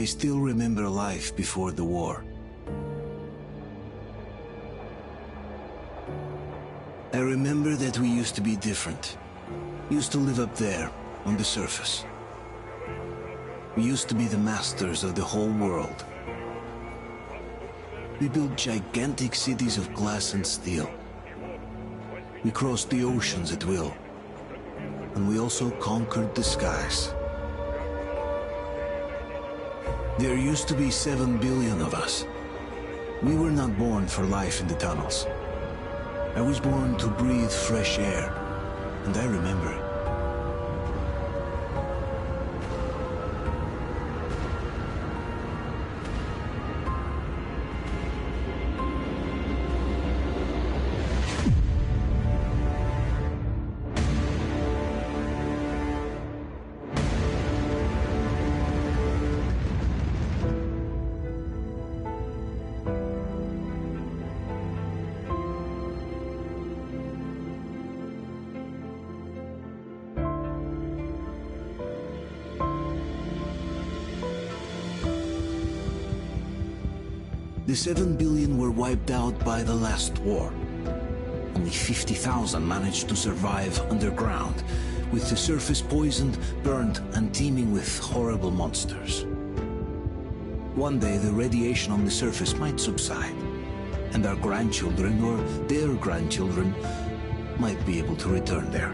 I still remember life before the war. I remember that we used to be different. Used to live up there, on the surface. We used to be the masters of the whole world. We built gigantic cities of glass and steel. We crossed the oceans at will. And we also conquered the skies. There used to be 7 billion of us. We were not born for life in the tunnels. I was born to breathe fresh air, and I remember it. The 7 billion were wiped out by the last war. Only 50,000 managed to survive underground, with the surface poisoned, burned, and teeming with horrible monsters. One day the radiation on the surface might subside, and our grandchildren or their grandchildren might be able to return there.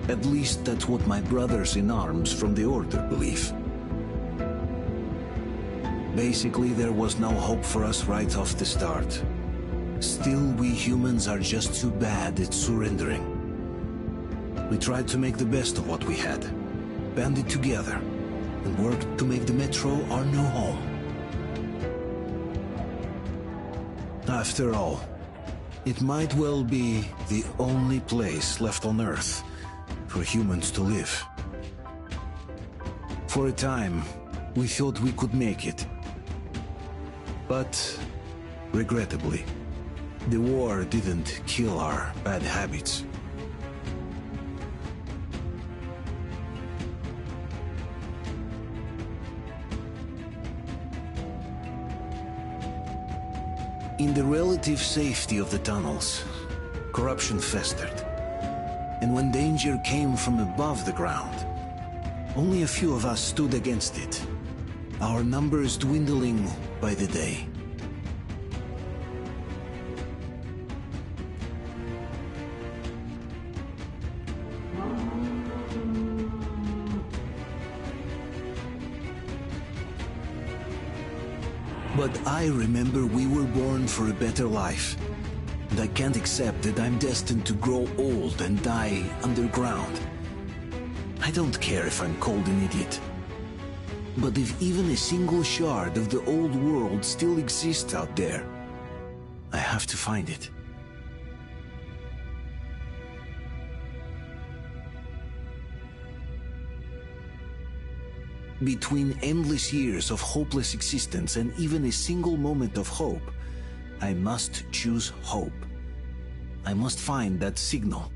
At least that's what my brothers in arms from the Order believe. Basically, there was no hope for us right off the start. Still, we humans are just too bad at surrendering. We tried to make the best of what we had, banded together, and worked to make the Metro our new home. After all, it might well be the only place left on Earth for humans to live. For a time, we thought we could make it. But, regrettably, the war didn't kill our bad habits. In the relative safety of the tunnels, corruption festered. And when danger came from above the ground, only a few of us stood against it, our numbers dwindling by the day. But I remember we were born for a better life, and I can't accept that I'm destined to grow old and die underground. I don't care if I'm called an idiot. But if even a single shard of the old world still exists out there, I have to find it. Between endless years of hopeless existence and even a single moment of hope, I must choose hope. I must find that signal.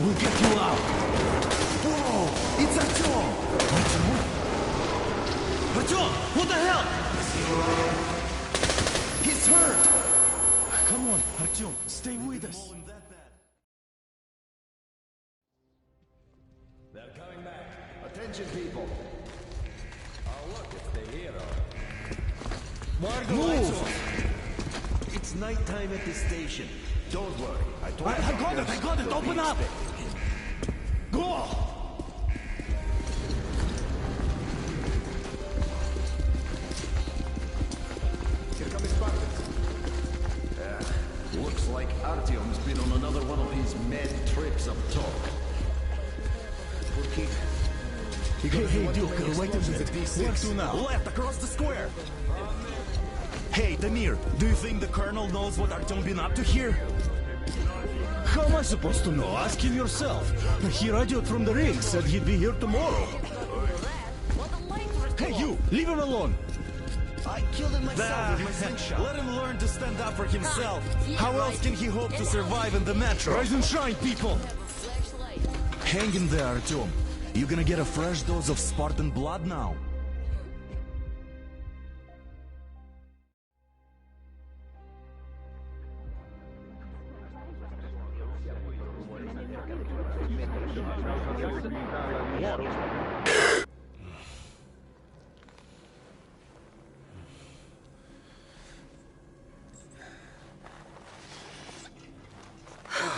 We'll get you out. Whoa! It's Artyom! Artyom! What the hell? He's hurt! Come on, Artyom, stay with us. They're coming back. Attention, people. Oh, look, it's the hero. Margo, lights off. It's nighttime at the station. Don't worry. I got it! Open up! Go! Here come his partners. Looks like Artyom's been on another one of his mad trips up top. Hey, Duke, wait a minute. Where to now? Left, across the square! Hey, Damir, do you think the Colonel knows what Artyom been up to here? How am I supposed to know? Ask him yourself. He radioed from the ring, said he'd be here tomorrow. Hey, you! Leave him alone! I killed him myself with my slingshot. Let him learn to stand up for himself. How else can he hope to survive in the metro? Rise and shine, people! Hang in there, Artyom. You gonna get a fresh dose of Spartan blood now?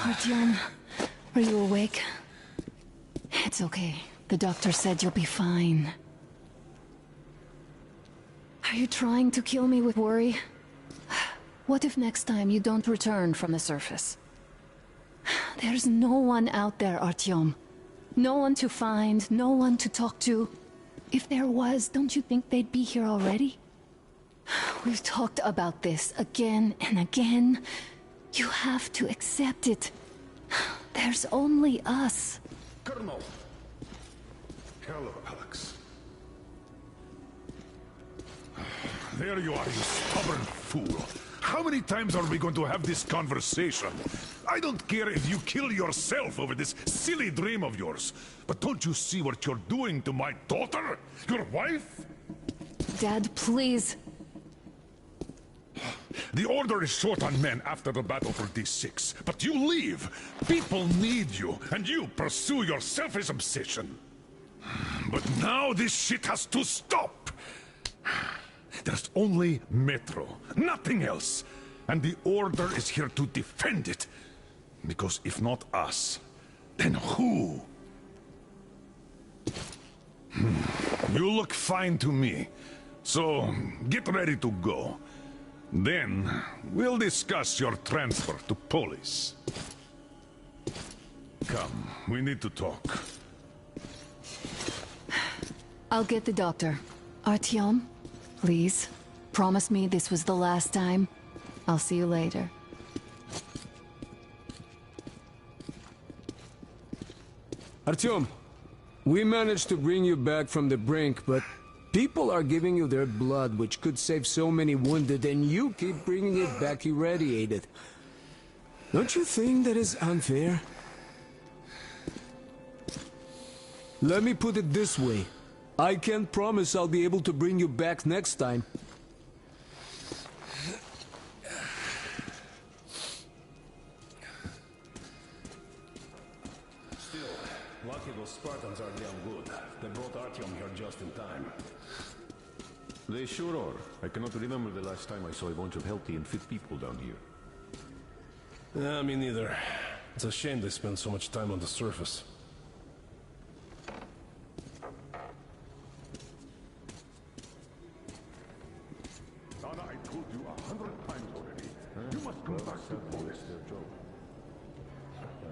Artyom, are you awake? It's okay. The doctor said you'll be fine. Are you trying to kill me with worry? What if next time you don't return from the surface? There's no one out there, Artyom. No one to find, no one to talk to. If there was, don't you think they'd be here already? We've talked about this again and again. You have to accept it. There's only us. Colonel! Hello, Alex. There you are, you stubborn fool. How many times are we going to have this conversation? I don't care if you kill yourself over this silly dream of yours. But don't you see what you're doing to my daughter? Your wife? Dad, please. The Order is short on men after the battle for D6, but you leave. People need you, and you pursue your selfish obsession. But now this shit has to stop. There's only Metro, nothing else. And the Order is here to defend it. Because if not us, then who? You look fine to me. So, get ready to go. Then, we'll discuss your transfer to Polis. Come, we need to talk. I'll get the doctor. Artyom, please, promise me this was the last time. I'll see you later. Artyom, we managed to bring you back from the brink, but people are giving you their blood, which could save so many wounded, and you keep bringing it back irradiated. Don't you think that is unfair? Let me put it this way. I can't promise I'll be able to bring you back next time. Still, lucky those Spartans are damn good. They brought Artyom here just in time. They sure are. I cannot remember the last time I saw a bunch of healthy and fit people down here. Yeah, me neither. It's a shame they spend so much time on the surface. Donna, I told you 100 times Welcome back to Polis.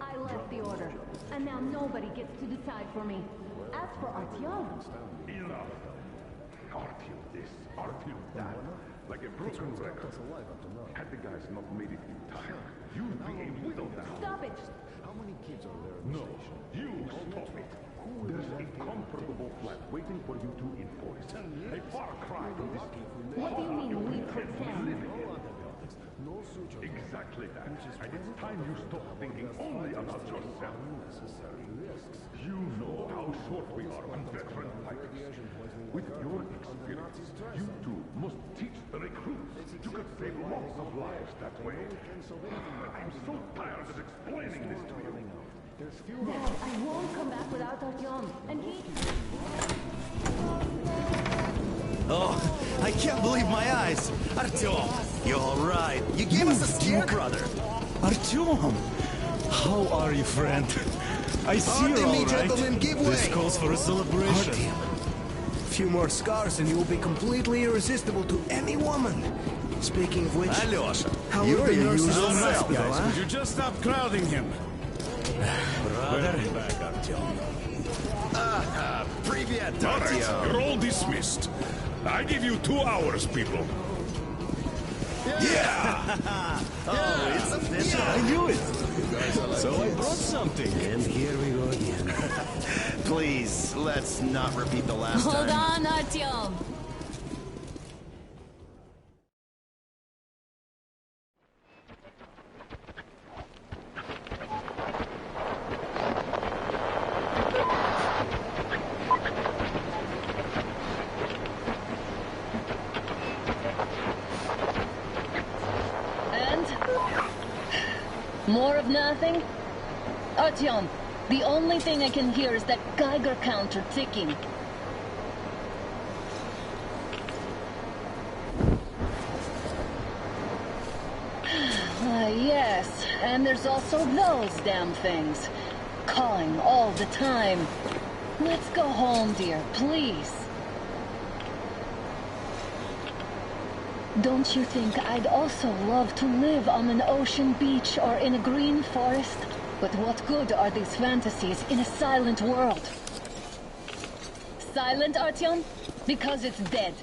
I left the order, and now nobody gets to decide for me. As for Artyom... Enough! Artyom this, Artyom that. Like a broken record. Had the guys not made it in time, you'd be a widow now. Stop it! How many kids are there? No, you stop it. There's a comfortable flat waiting for you two in Polis. A far cry from this. What do you mean, we pretend? Exactly that. And it's time you stop thinking only about yourself. You know how short we are on veteran fighters. With your experience, you two must teach the recruits. You could save lots of lives that way. I'm so tired of explaining this to you. Dad, I won't come back without Artyom, and he... Oh, I can't believe my eyes! Artyom, you're alright. You gave us a scare, brother. Artyom! How are you, friend? I see you're Pardon me, alright. gentlemen, give way. This calls for a celebration. Few more scars and you'll be completely irresistible to any woman. Speaking of which, Alyosha, how you're are the a nurses usual in the self, hospital, huh? Would you just stop crowding him? brother. Welcome back, Artyom. Привет, All right, Artyom. you're all dismissed. I give you 2 hours, people. Yeah! Oh, it's official. I knew it! So I brought something. And here we go again. Please, let's not repeat the last time. Hold on, Artyom! More of nothing? Artyom, the only thing I can hear is that Geiger counter ticking. Yes, and there's also those damn things. Calling all the time. Let's go home, dear, please. Don't you think I'd also love to live on an ocean beach or in a green forest? But what good are these fantasies in a silent world? Silent, Artyom? Because it's dead.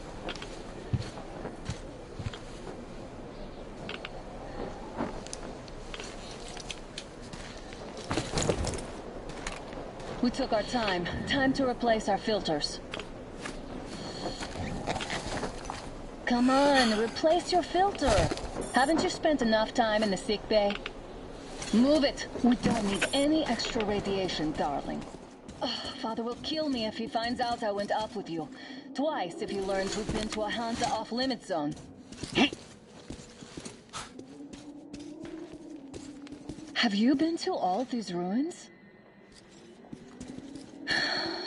We took our time. Time to replace our filters. Come on, replace your filter. Haven't you spent enough time in the sick bay? Move it. We don't need any extra radiation, darling. Father will kill me if he finds out I went up with you. Twice if he learns we've been to a Hansa off-limit zone. Have you been to all these ruins?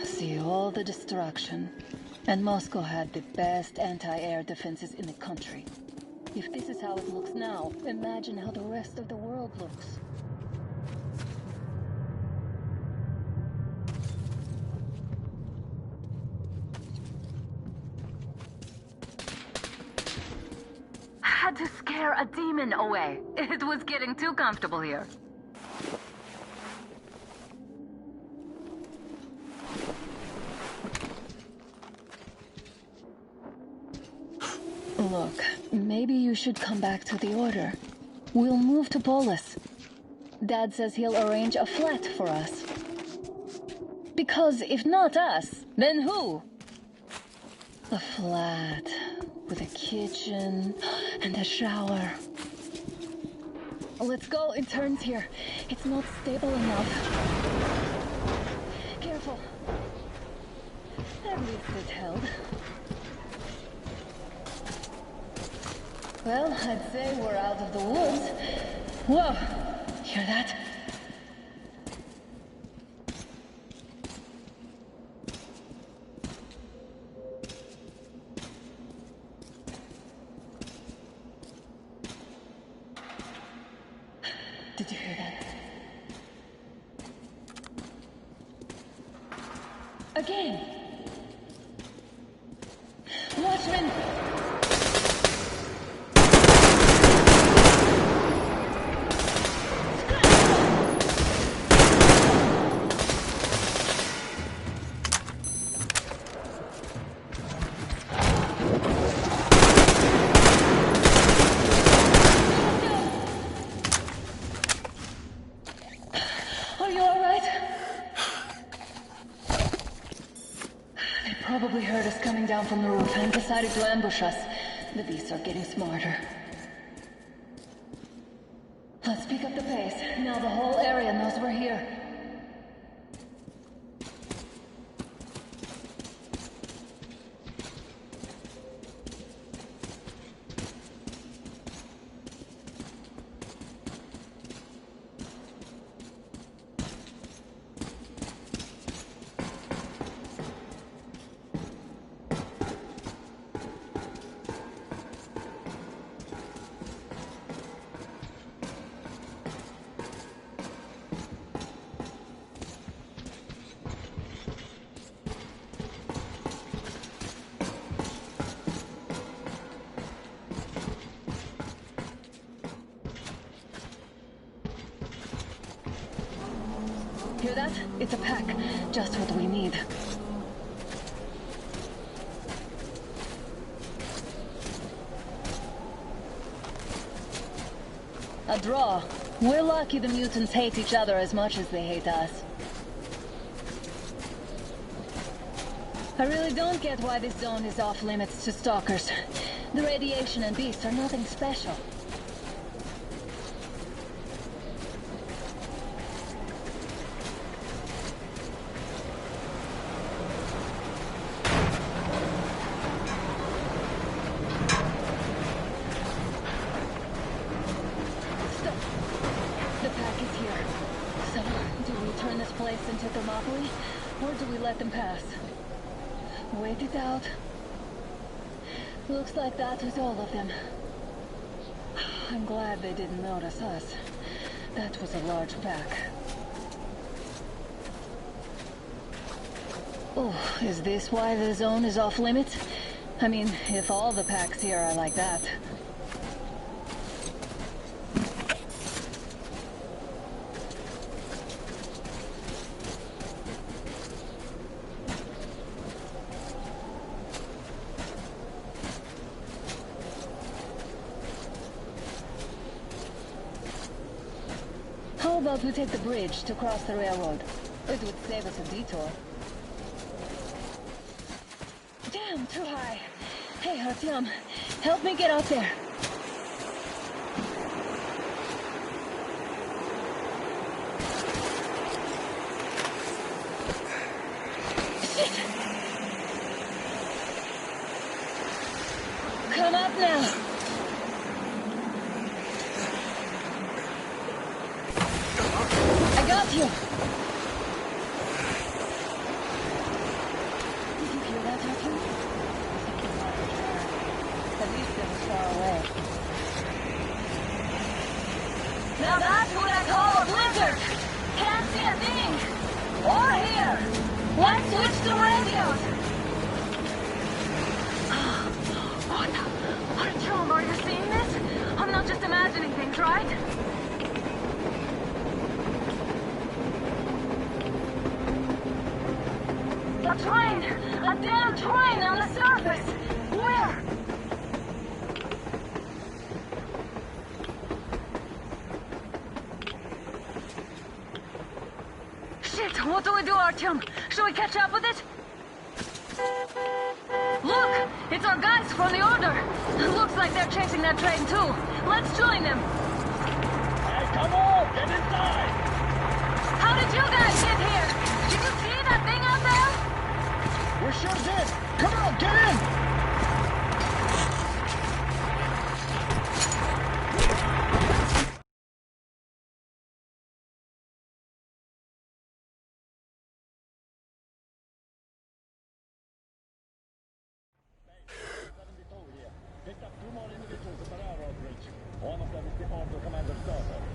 See all the destruction. And Moscow had the best anti-air defenses in the country. If this is how it looks now, imagine how the rest of the world looks. Had to scare a demon away. It was getting too comfortable here. Look, maybe you should come back to the Order. We'll move to Polis. Dad says he'll arrange a flat for us. Because if not us, then who? A flat with a kitchen and a shower. Let's go, it turns here. It's not stable enough. Careful. At least it held. Well, I'd say we're out of the woods. Whoa! Hear that? Did you hear that? Again! Watchman! decided to ambush us. The beasts are getting smarter. Let's pick up the pace. Now the whole area knows we're here. Hear that? It's a pack. Just what we need. A draw. We're lucky the mutants hate each other as much as they hate us. I really don't get why this zone is off limits to stalkers. The radiation and beasts are nothing special. Or do we let them pass? Wait it out. Looks like that was all of them. I'm glad they didn't notice us. That was a large pack. Oh, is this why the zone is off limits? I mean, if all the packs here are like that. How about we take the bridge to cross the railroad? It would save us a detour. Damn, too high. Hey, Artyom, help me get out there. Shit! Come up now. Got you! Did you hear that, Artyom? At least it was far away. Now that's what I call a blizzard! Can't see a thing! Or hear! Let's switch to radios! What? Artyom, are you seeing this? I'm not just imagining things, right? A train! A damn train on the surface! Where? Shit! What do we do, Artyom? Should we catch up with it? Look! It's our guys from the Order! Looks like they're chasing that train too. Let's join them! Hey, come on! Get inside! How did you guys get here? Did you see that thing out there? We sure did! Come on, get in!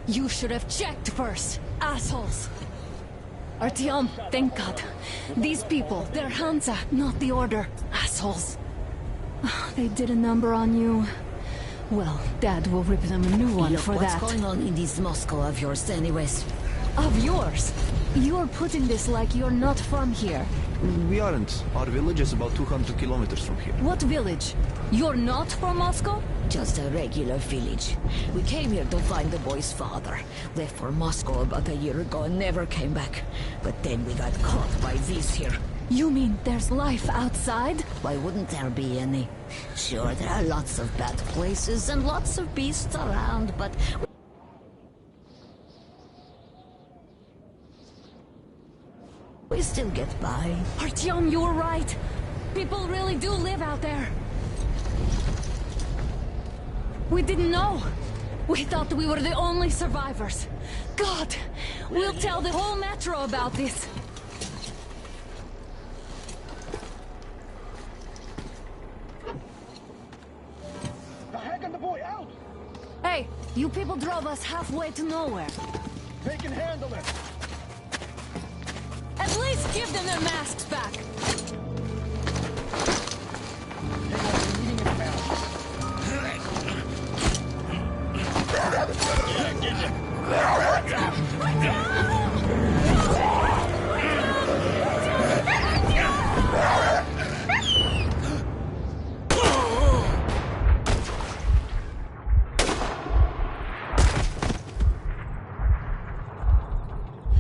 You should have checked first, assholes! Artyom, thank God. These people, they're Hansa, not the Order. Assholes. They did a number on you. Well, Dad will rip them a new one for that. What's going on in this Moscow of yours, anyways? Of yours? You're putting this like you're not from here. We aren't. Our village is about 200 kilometers from here. What village? You're not from Moscow? Just a regular village. We came here to find the boy's father. Left for Moscow about a year ago and never came back. But then we got caught by these here. You mean there's life outside? Why wouldn't there be any? Sure, there are lots of bad places and lots of beasts around, but... we still get by. Artyom, you were right. People really do live out there. We didn't know. We thought we were the only survivors. God, we'll tell the whole metro about this. The heck and the boy out! Hey, you people drove us halfway to nowhere. They can handle it. At least give them their masks back.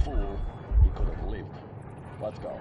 Fool, he could have lived. Let's go.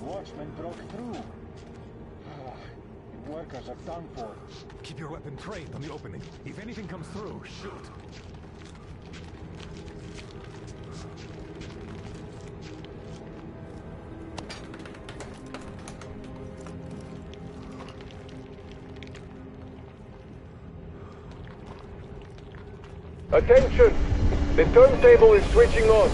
Watchmen broke through. Workers are done for. Keep your weapon trained on the opening. If anything comes through, shoot. Attention! The turntable is switching on.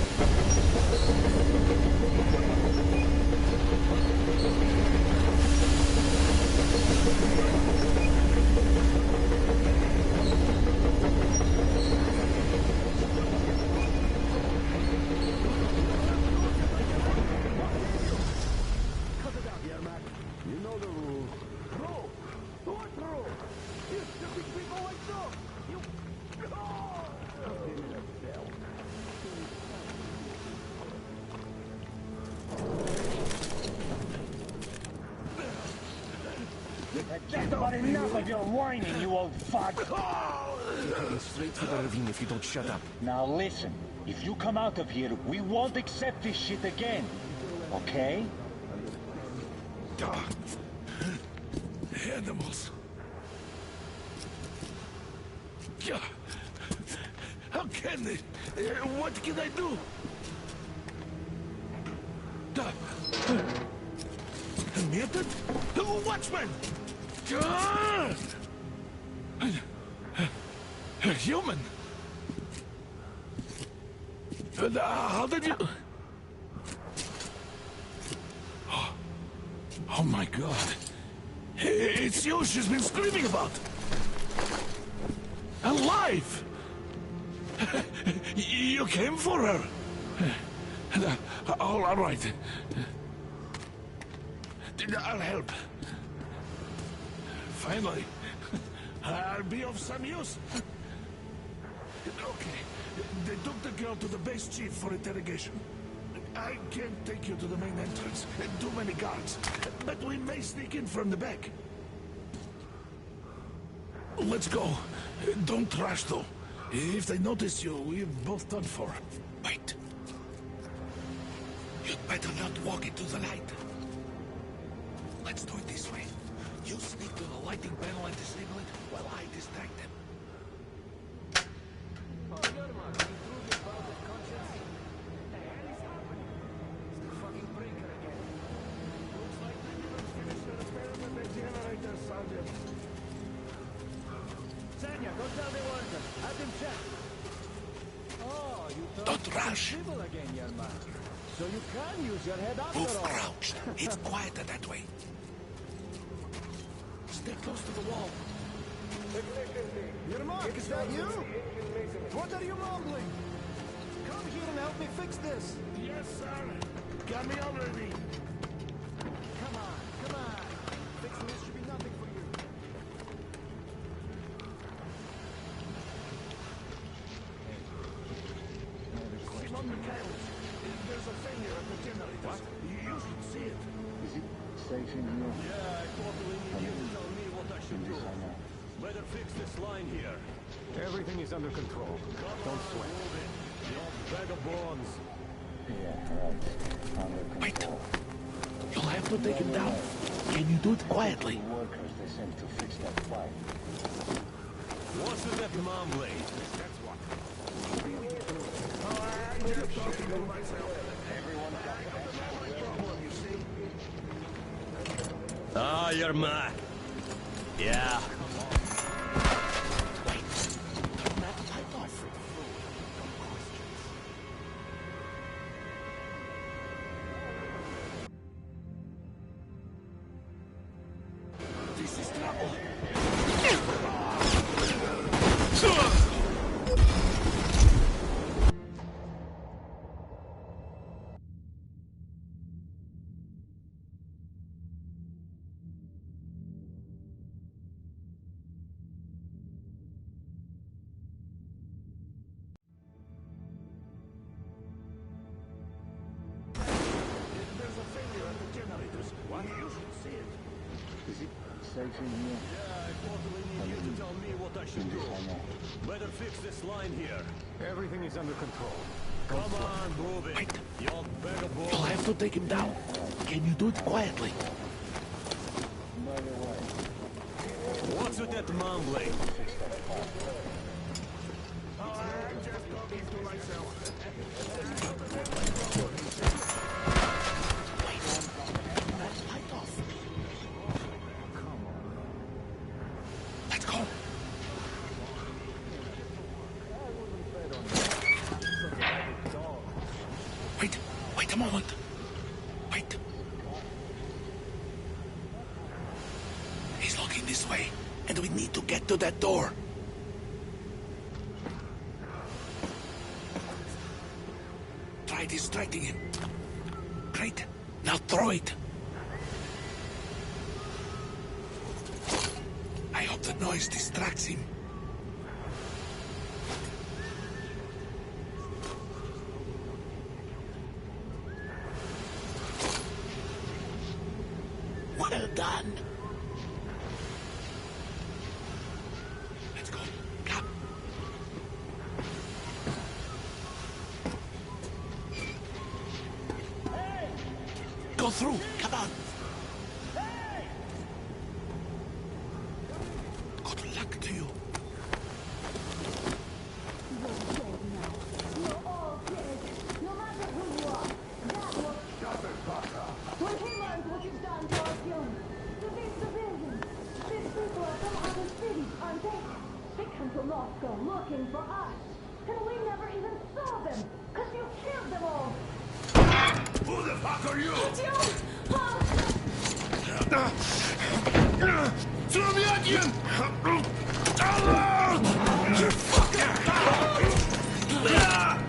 had enough of your whining, you old fuck! You're heading straight for the ravine if you don't shut up. Now listen, if you come out of here, we won't accept this shit again. Okay? Animals. How can they? What can I do? Mutant? Watchman! Human? How did you... Oh my God. It's you she's been screaming about. Alive! You came for her. All right. I'll help. Finally. I'll be of some use. Okay. They took the girl to the base chief for interrogation. I can't take you to the main entrance. Too many guards. But we may sneak in from the back. Let's go. Don't rush, though. If they notice you, we're both done for. Wait. You'd better not walk into the light. Let's do it this way. You sneak to the lighting panel and disable it while I distract them. Sanya, go tell the worker. Have him check. Oh, you Don't rush. again, young man. So you can use your head after Move all. crouched. It's quieter that way. Stay close to the wall. Yermak, is that you? What are you mumbling? Come here and help me fix this. Yes, sir. Got me already. Come on. Fixing this should be nothing for you. Simon Michaelis, there's a failure at the generator. What? You should see it. Is it safe in here? Yeah, I totally need you to tell me what I should do. Better fix this line here. Everything is under control. Don't sweat. You bag of bones. Yeah, right. Under Wait. control. You'll have to take him down. Can you do it quietly? The workers they sent to fix that pipe. What's with that mumbling? That's what. I'm just talking to myself. Everyone got Problem, you see? Ah, you're Mac. Yeah. Wait. Turn that light off. This is trouble. There's a failure at the generators. What? You should see it. Is it safe in here? Yeah, I totally need you to tell me what I should do. Better fix this line here. Everything is under control. Come on, move it. Wait. You bag of bones. You'll have to take him down. Can you do it quietly? By the way, What's with that mumbling? fix that pipe. I'm just talking to myself. Wait. Turn that light off. Let's go. Wait a moment. Wait. He's looking this way, and we need to get to that door. Try distracting him. Great. Now throw it. I hope the noise distracts him. Well done. through. Come on. Good luck to you. Moscow looking for us, and we never even saw them, because you killed them all! Who the fuck are you? Сломятин! You fucking Artyom!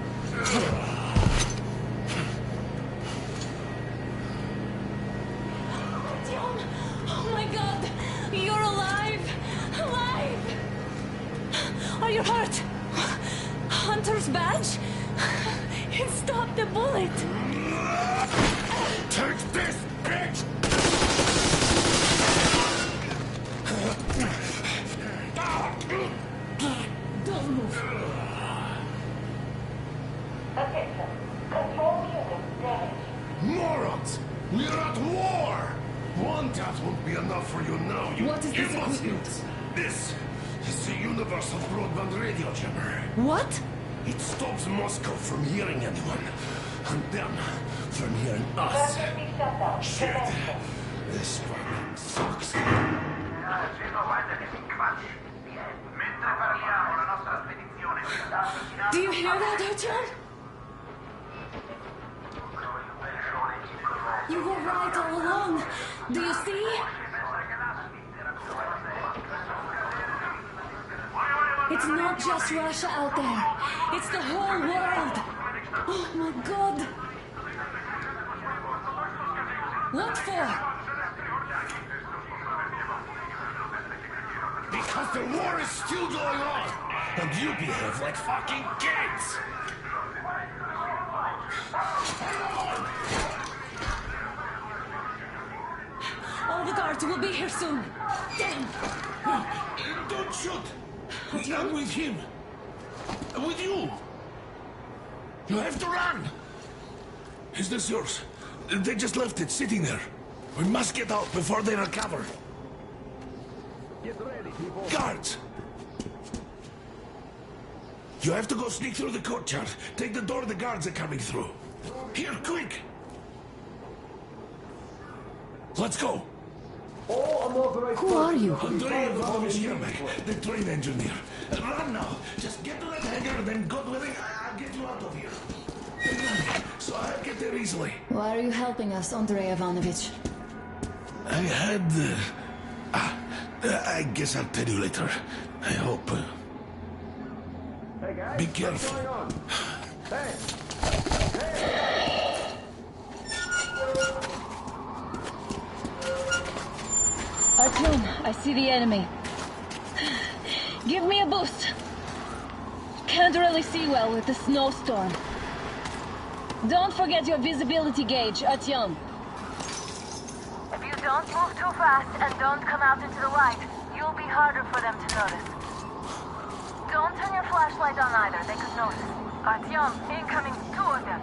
Oh my god! You're alive! Alive! Are you hurt? Hunter's badge? It stopped the bullet! Take this, bitch! Don't move. Attention. Control unit damaged. Morons! We're at war! One death won't be enough for you now, you What is this imbeciles! equipment? This is the Universal Broadband Radio Jammer. What? It stops Moscow from hearing anyone, and them from hearing us. Shit. This fucking sucks. Do you hear that, Artyom? You were right all along. Do you see? It's not just Russia out there. It's the whole world. Oh my god. What for? Because the war is still going on, and you behave like fucking kids! All the guards will be here soon. Damn! Don't shoot! I'm with him. With you. You have to run. Is this yours? They just left it sitting there. We must get out before they recover. Get ready, people. Guards! You have to go sneak through the courtyard. Take the door the guards are coming through. Here, quick! Let's go. Who are you? Andrei Ivanovich Yermak, the train engineer. Run now. Just get to that hangar, then God willing, I'll get you out of here. So I'll get there easily. Why are you helping us, Andrei Ivanovich? I had... I guess I'll tell you later. I hope. Hey guys, Be careful. what's going on? Hey! Artyom, I see the enemy. Give me a boost. Can't really see well with the snowstorm. Don't forget your visibility gauge, Artyom. If you don't move too fast and don't come out into the light, you'll be harder for them to notice. Don't turn your flashlight on either, they could notice. Artyom, incoming, 2 of them.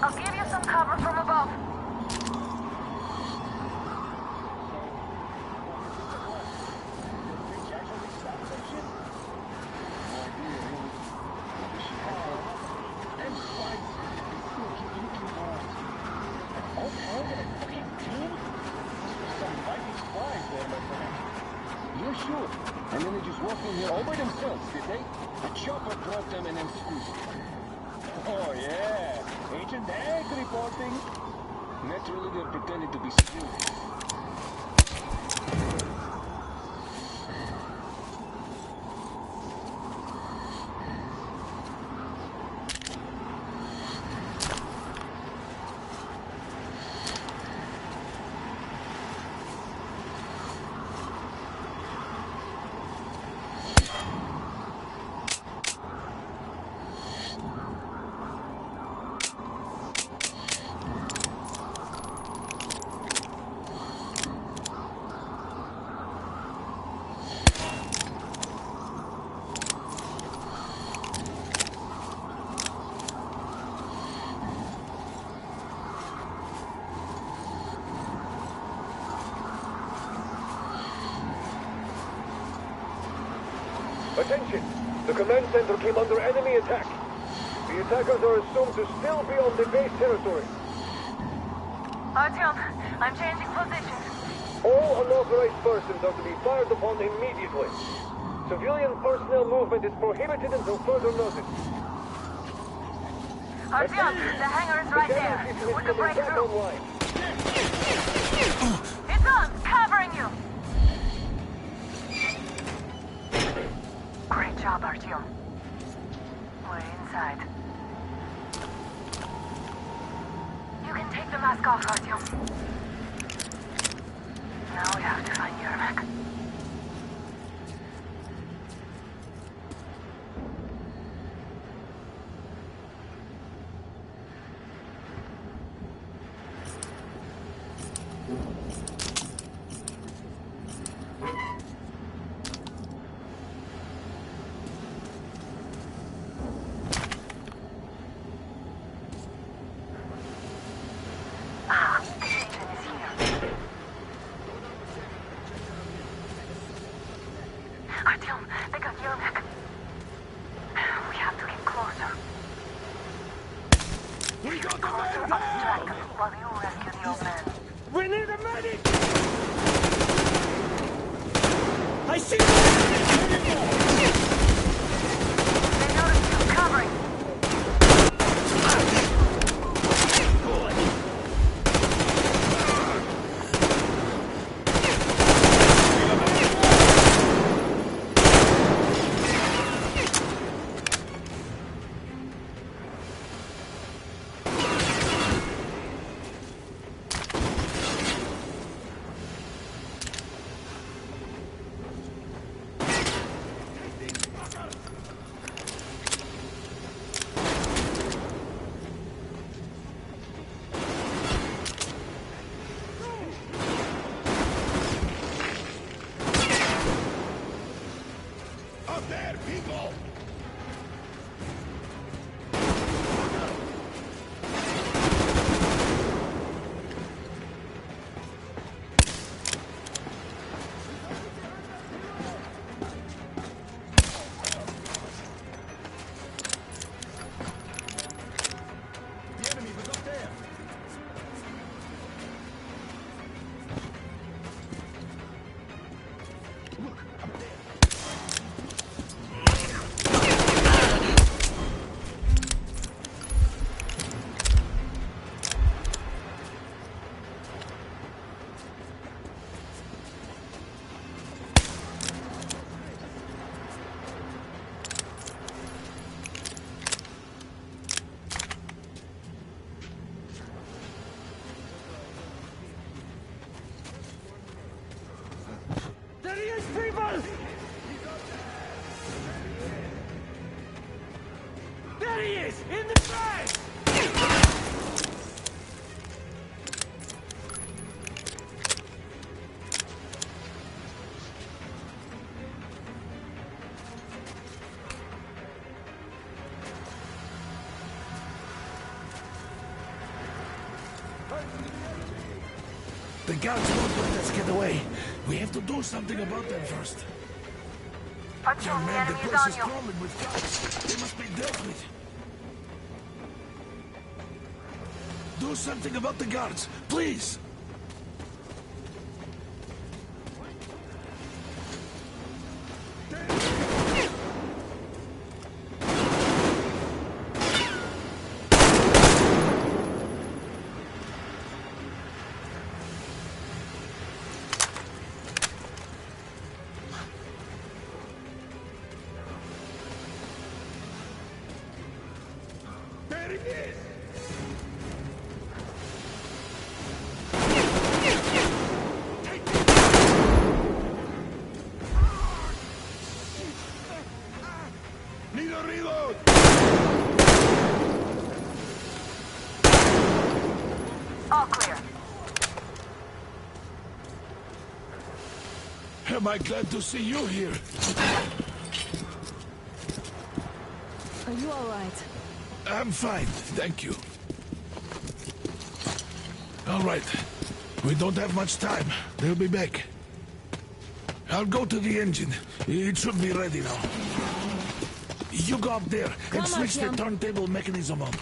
I'll give you some cover from above. You sure? And then they just walked in here all by themselves, did they? A chopper dropped them and then scooped. Oh yeah, Agent Egg reporting. Naturally they're pretending to be security. Attention! The command center came under enemy attack. The attackers are assumed to still be on the base territory. Artyom, I'm changing position. All unauthorized persons are to be fired upon immediately. Civilian personnel movement is prohibited until further notice. Artyom, the hangar is right there. We can break through. It's on! Covering you! Great job, Artyom. We're inside. You can take the mask off, Artyom. Now we have to find Yermak. Artyom, they got Yermak. We have to get closer. We got the Closer man up down! track while you rescue the old man. We need a medic! I see They noticed you. Covering. Up there, people! The enemy was up there. Look, up there. There he is, people! There he is! In the face! The guards won't let us get away. We have to do something about them first. Artyom, Young the man, the enemy is place on is you. crawling with guards. They must be dealt with. Do something about the guards, please. There he is! Need a reload! All clear. Am I glad to see you here? Are you all right? I'm fine, thank you. All right. We don't have much time. They'll be back. I'll go to the engine. It should be ready now. You go up there and switch the Artyom. turntable mechanism on.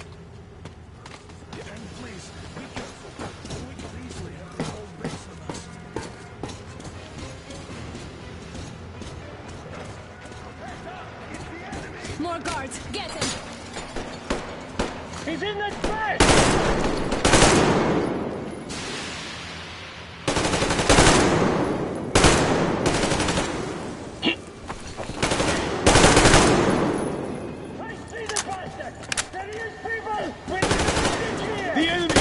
More guards, get him! He's in the trash! I see the bastard! There is people! Bring the here! The enemy!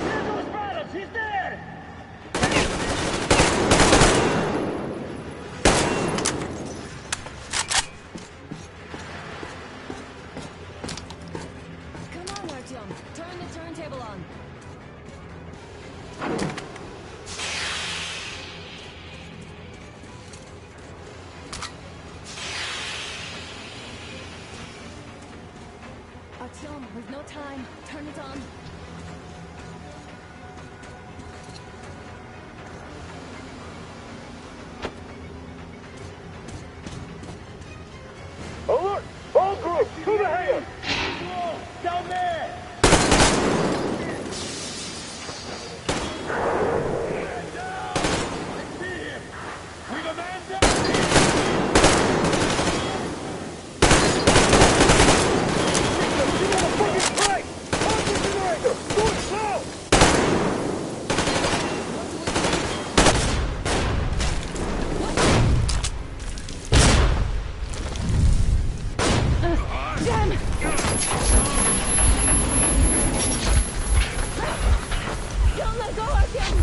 There goes Barnes! He's there! Come on, Artyom. Turn the turntable on. Artyom, we've no time. Turn it on. Alert! All groups, to the hangar! Down there! Damn! Don't let go, Artyom!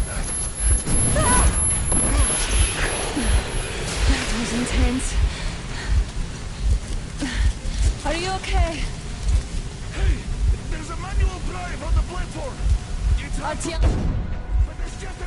That was intense. Are you okay? Hey! There's a manual drive on the platform! It's Artyom! but there's just a...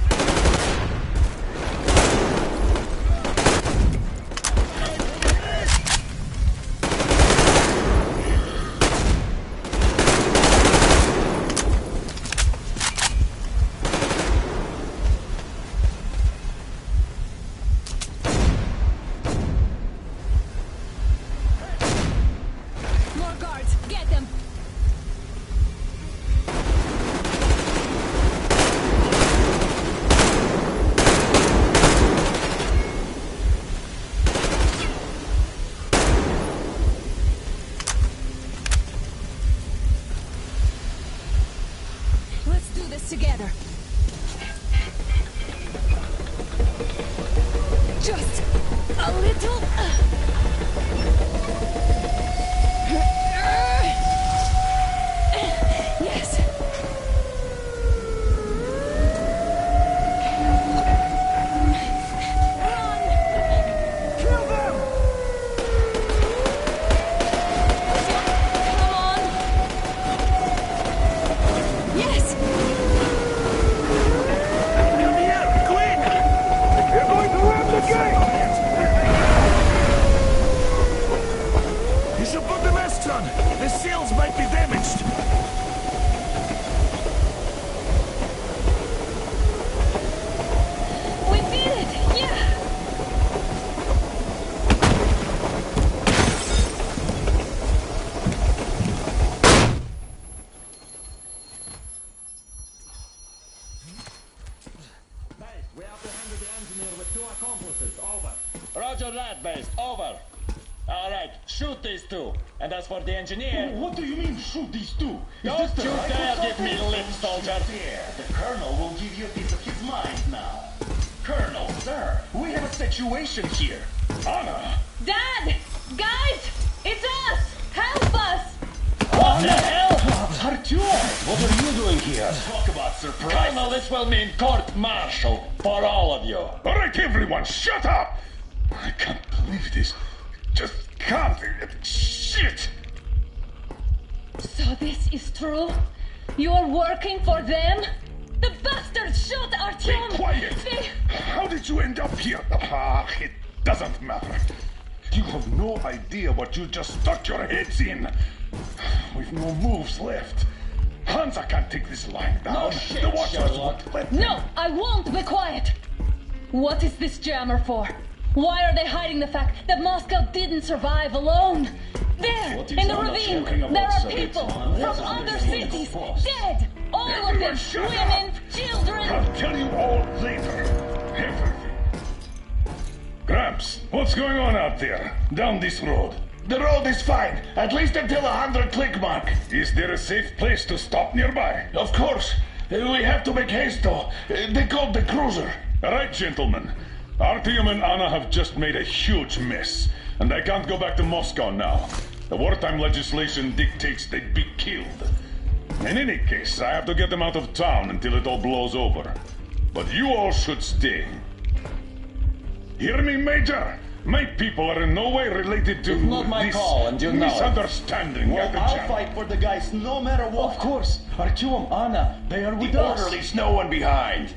More guards! Get them! Let's do this together. Just a little. Yes. Run! Kill them! Come on! Yes! Come here, quick! You're going to ram the gate! You should put the masks on! The seals might be damaged! We did it! Yeah! We apprehended the engineer with 2 accomplices. Over. Roger that, Base. Over. All right, shoot these 2. And as for the engineer... What do you mean, shoot these 2? Don't you dare give me lip, soldier! The Colonel will give you a piece of his mind now. Colonel, sir, we have a situation here. Anna! Dad! Guys! It's us! Help us! What the hell? Artyom, what are you doing here? Talk about surprise. Colonel, this will mean court-martial for all of you. All right, everyone, shut up! I can't believe this. Just can't. Shit! So this is true? You're working for them? The bastards shot Artyom! Be quiet! They... How did you end up here? Ah, it doesn't matter. You have no idea what you just stuck your heads in. We've no moves left. Hansa can't take this line down. No shit, the Watchers Sherlock. won't let No, I won't be quiet! What is this jammer for? Why are they hiding the fact that Moscow didn't survive alone? There, in the ravine, there are people from other cities, dead! All of them, women, children! I'll tell you all later. Everything. Gramps, what's going on out there, down this road? The road is fine, at least until 100 click mark. Is there a safe place to stop nearby? Of course. We have to make haste though. They called the cruiser. All right, gentlemen. Artyom and Anna have just made a huge mess, and I can't go back to Moscow now. The wartime legislation dictates they'd be killed. In any case, I have to get them out of town until it all blows over. But you all should stay. Hear me, Major? My people are in no way related to It's not my this call, and you know it. misunderstanding. Well, at the I'll jam. fight for the guys no matter what. Of course. Artyom, Anna, they are with us. Orderlies, no one behind.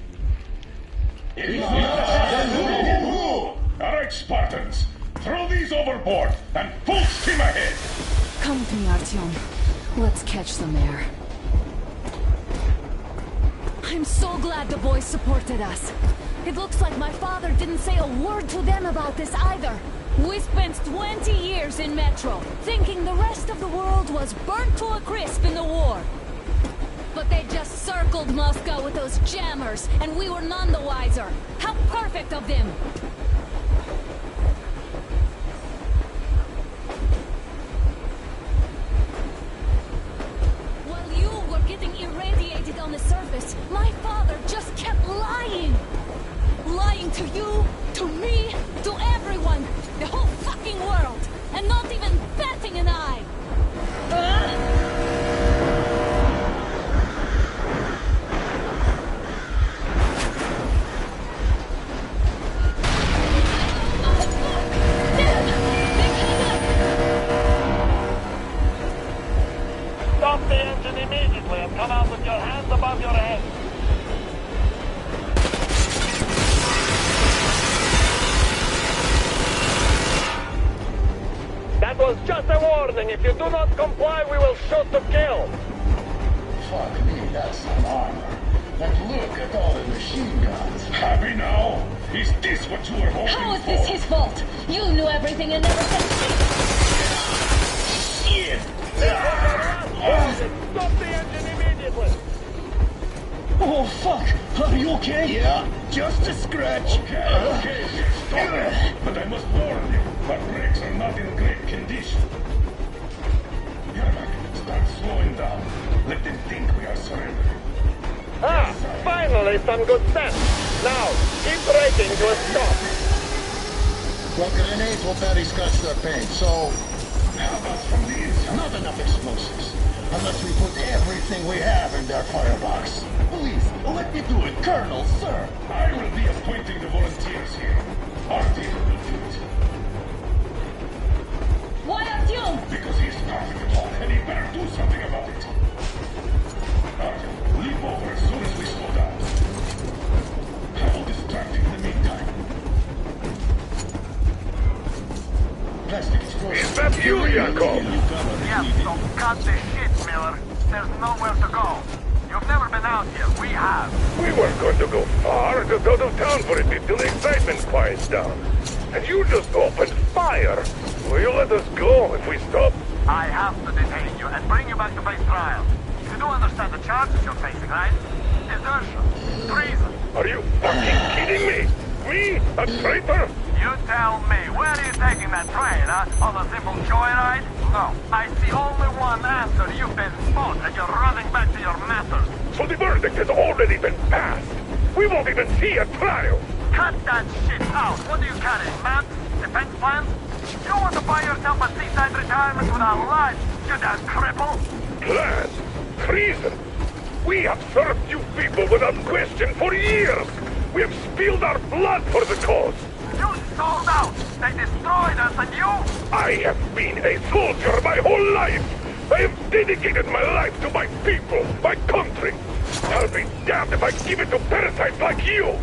All right, Spartans. Throw these overboard and full steam ahead. Come with me, Artyom. Let's catch some air. I'm so glad the boys supported us. It looks like my father didn't say a word to them about this either. We spent 20 years in Metro, thinking the rest of the world was burnt to a crisp in the war. But they just circled Moscow with those jammers, and we were none the wiser. How perfect of them! While you were getting irradiated on the surface, my father just kept lying! Lying to you, to me, to everyone, the whole fucking world, and not even batting an eye! Stop the engine immediately and come out with your hands above your head. That was just a warning. If you do not comply, we will shoot to kill. Fuck me, that's some armor. And look at all the machine guns. Happy now? Is this what you were hoping for? How is this his fault? You knew everything and never said shit! Shit! Stop the engine immediately! Oh, fuck! Are you okay? Yeah, just a scratch. Okay, stop it. But I must warn you, our brakes are not in great condition. Yermak, start slowing down. Let them think we are surrendering. Ah, finally some good sense. Now, keep braking to a stop. Well, grenades will barely scratch their paint, so... How about from the inside? Not enough explosives. Unless we put everything we have in their firebox. Please, let me do it, Colonel, sir. I will be appointing the volunteers here. Artyom will do it. Why Artyom? Because he is starting to talk, and he better do something about it. Artyom, leap over as soon as we slow down. I will distract him in the meantime. Plastic explosion. Is that you, Yakov? Yes, so cut the shit, Miller. There's nowhere to go. You've never been out here. We have. We weren't going to go far, just out of town for a bit till the excitement quiets down. And you just opened fire. Will you let us go if we stop? I have to detain you and bring you back to face trial. You do understand the charges you're facing, right? Desertion, treason. Are you fucking kidding me? Me? A traitor? You tell me, where are you taking that train, huh? On a simple joyride? No. I see only one answer. You've been spot and you're running back to your masters. So the verdict has already been passed. We won't even see a trial. Cut that shit out. What do you carry? Maps? Defense plans? You want to buy yourself a seaside retirement without life, you damn cripple? Plans? Treason? We have served you people without question for years. We have spilled our blood for the cause. You sold out. They destroyed us and you... I have been a soldier my whole life. I have dedicated my life to my people, my country. I'll be damned if I give it to parasites like you.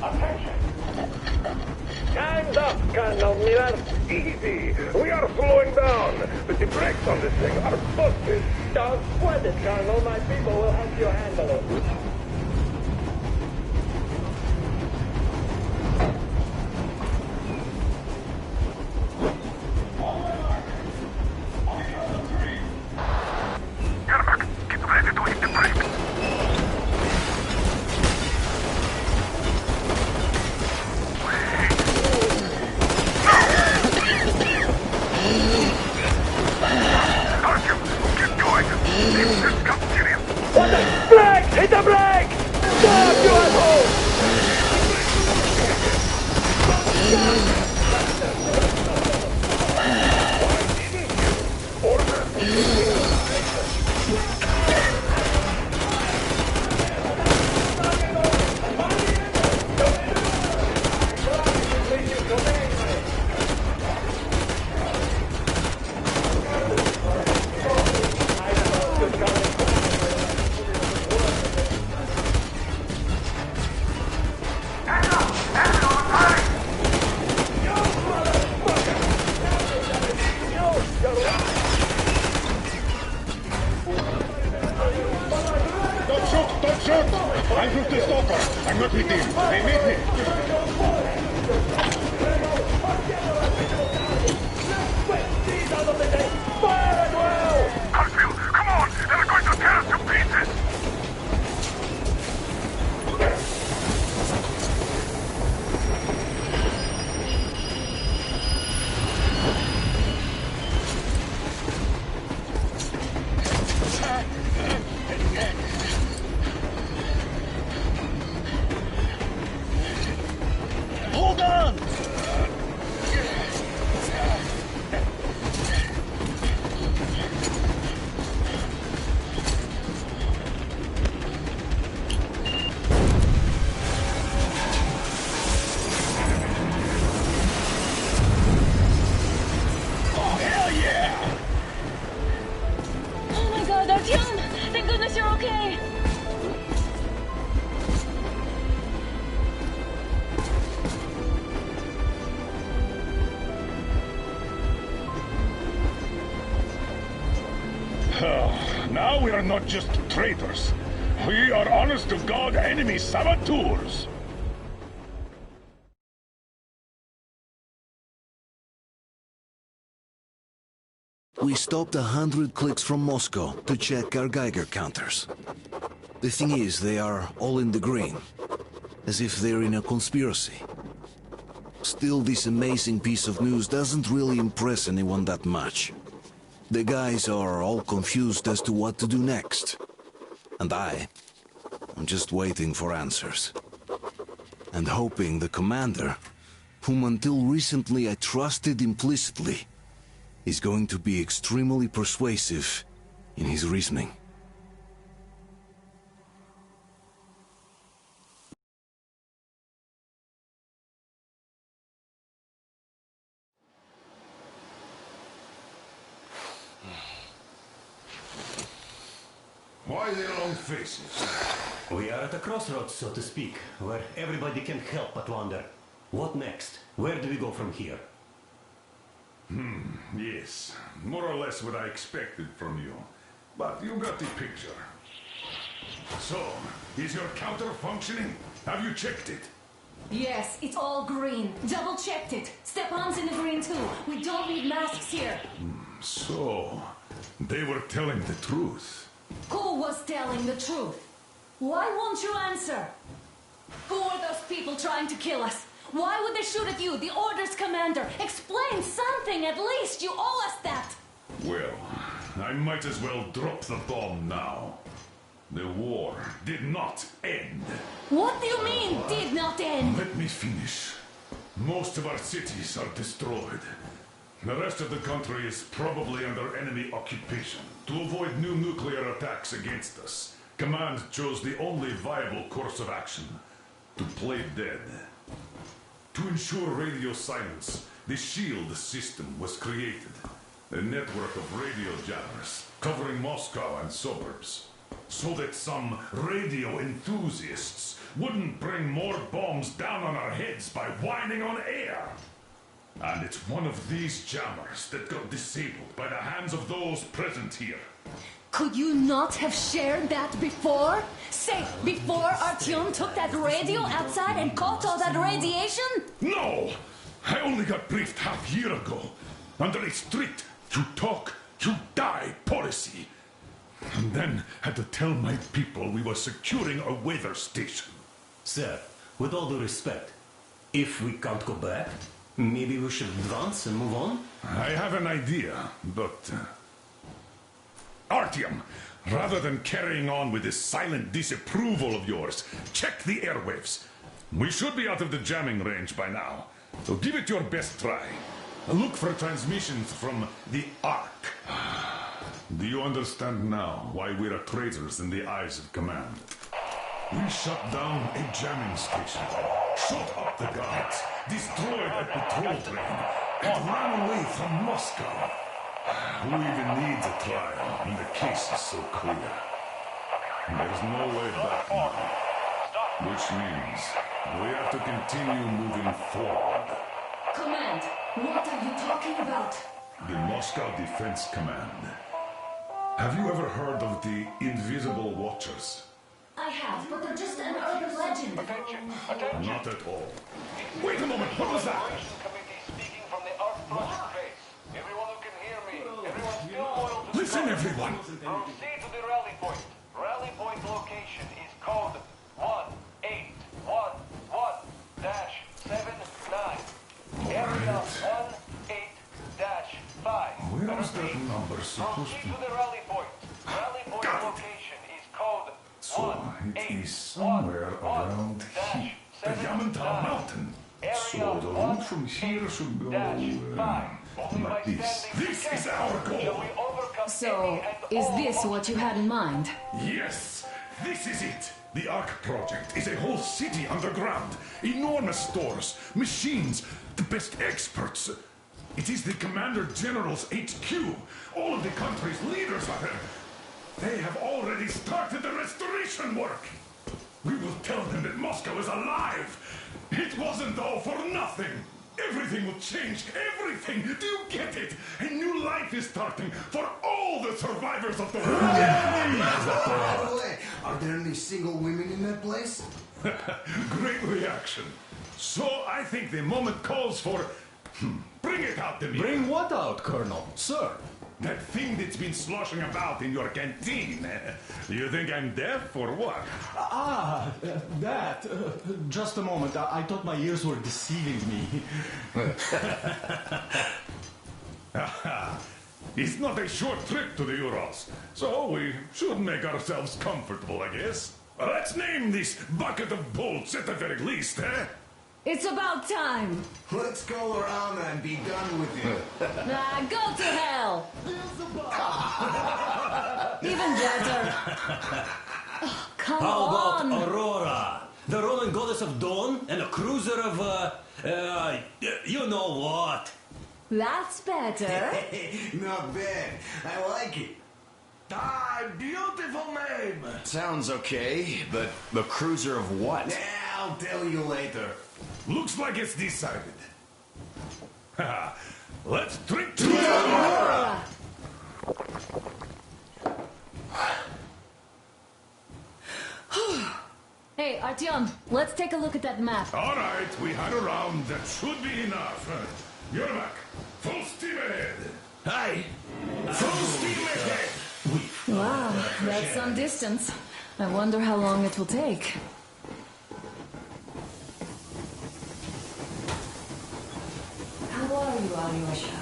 Attention! Time's up, Colonel Miller. Easy. We are slowing down, but the brakes on this thing are busted. Don't sweat it, Colonel. My people will help you handle it. Hit the brake! Stop, you asshole! I'm with the stalker. I'm not with him. They made me. Fire as well! Harfield, come on! They're going to tear us to pieces! Hold on! Oh, hell yeah! Oh my god, Artyom! Thank goodness you're okay! Now we are not just traitors. We are honest-to-God enemy saboteurs. We stopped 100 clicks from Moscow to check our Geiger counters. The thing is, they are all in the green, as if they're in a conspiracy. Still, this amazing piece of news doesn't really impress anyone that much. The guys are all confused as to what to do next. And I'm just waiting for answers. And hoping the commander, whom until recently I trusted implicitly, is going to be extremely persuasive in his reasoning. Why the long faces? We are at a crossroads, so to speak, where everybody can't help but wonder. What next? Where do we go from here? Yes. More or less what I expected from you. But you got the picture. So, is your counter functioning? Have you checked it? Yes, it's all green. Double-checked it. Stepan's in the green too. We don't need masks here. So, they were telling the truth. Who was telling the truth? Why won't you answer? Who are those people trying to kill us? Why would they shoot at you, the Order's commander? Explain something, at least. You owe us that. Well, I might as well drop the bomb now. The war did not end. What do you mean, did not end? Let me finish. Most of our cities are destroyed. The rest of the country is probably under enemy occupation. To avoid new nuclear attacks against us, Command chose the only viable course of action: to play dead. To ensure radio silence, the SHIELD system was created. A network of radio jammers covering Moscow and suburbs. so that some radio enthusiasts wouldn't bring more bombs down on our heads by whining on air. And it's one of these jammers that got disabled by the hands of those present here. Could you not have shared that before? Say, before Artyom took that radio outside and caught all that radiation? No! I only got briefed half year ago, under a strict you talk, you die policy. And then had to tell my people we were securing a weather station. Sir, with all due respect, if we can't go back, maybe we should advance and move on? I have an idea, but... Artyom, rather than carrying on with this silent disapproval of yours, check the airwaves. We should be out of the jamming range by now, so give it your best try. Look for transmissions from the Ark. Do you understand now why we're traitors in the eyes of command? We shut down a jamming station, shot up the guards, destroyed a patrol train, and ran away from Moscow. Who even needs a trial when the case is so clear? There's no way back now, which means we have to continue moving forward. Command, what are you talking about? The Moscow Defense Command. Have you ever heard of the Invisible Watchers? I have, but they're just an urban legend. Not at all. Wait a moment, what was that? Listen, everyone! Proceed to the rally point. Rally point location is code 1811-79. Area 18-5. Where is that number supposed Proceed to the rally point. Rally point location is code So it is somewhere around here. The Yamantau Mountain. So the route from here should go like this. This is our goal! So, is this what you had in mind? Yes, this is it. The Ark Project is a whole city underground. Enormous stores, machines, the best experts. It is the Commander General's HQ. All of the country's leaders are there. They have already started the restoration work. We will tell them that Moscow is alive. It wasn't all for nothing. Everything will change. Everything. Do you get it? A new life is starting for all the survivors of the war. By the way, are there any single women in that place? Great reaction. So I think the moment calls for... Bring it out to me. Bring what out, Colonel? Sir? That thing that's been sloshing about in your canteen. You think I'm deaf or what? That. Just a moment. I thought my ears were deceiving me. It's not a short trip to the Urals, so we should make ourselves comfortable, I guess. Let's name this bucket of bolts at the very least, eh? It's about time. Let's call her Anna and be done with it. Go to hell. Even better. Oh, come How about on. Aurora? The Roman goddess of dawn and a cruiser of, you know what? That's better. Not bad. I like it. Beautiful name. Sounds okay, but the cruiser of what? Yeah, I'll tell you later. Looks like it's decided. Let's drink to Aurora! Hey, Artyom, let's take a look at that map. All right, we had a round. That should be enough. You're back. Full steam ahead. Hi. Full steam ahead. Wow, that's some distance. I wonder how long it will take. How are you, Alyosha?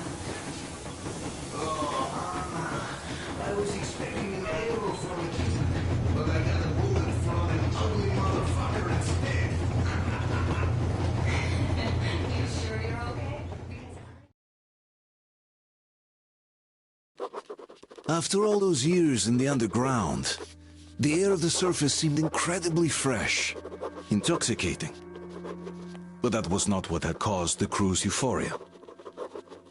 Oh, I was expecting an arrow from you, but I got a bullet from an ugly motherfucker instead. You sure you're okay? After all those years in the underground, the air of the surface seemed incredibly fresh, intoxicating. But that was not what had caused the crew's euphoria.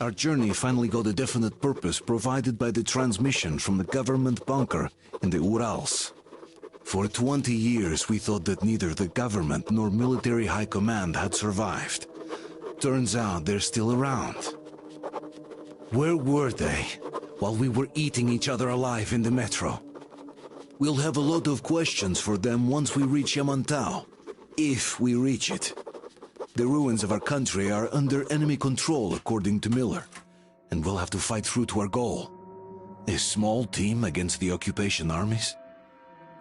Our journey finally got a definite purpose provided by the transmission from the government bunker in the Urals. For 20 years we thought that neither the government nor military high command had survived. Turns out they're still around. Where were they while we were eating each other alive in the metro? We'll have a lot of questions for them once we reach Yamantau. If we reach it. The ruins of our country are under enemy control, according to Miller, and we'll have to fight through to our goal. A small team against the occupation armies?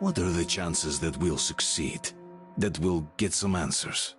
What are the chances that we'll succeed? That we'll get some answers?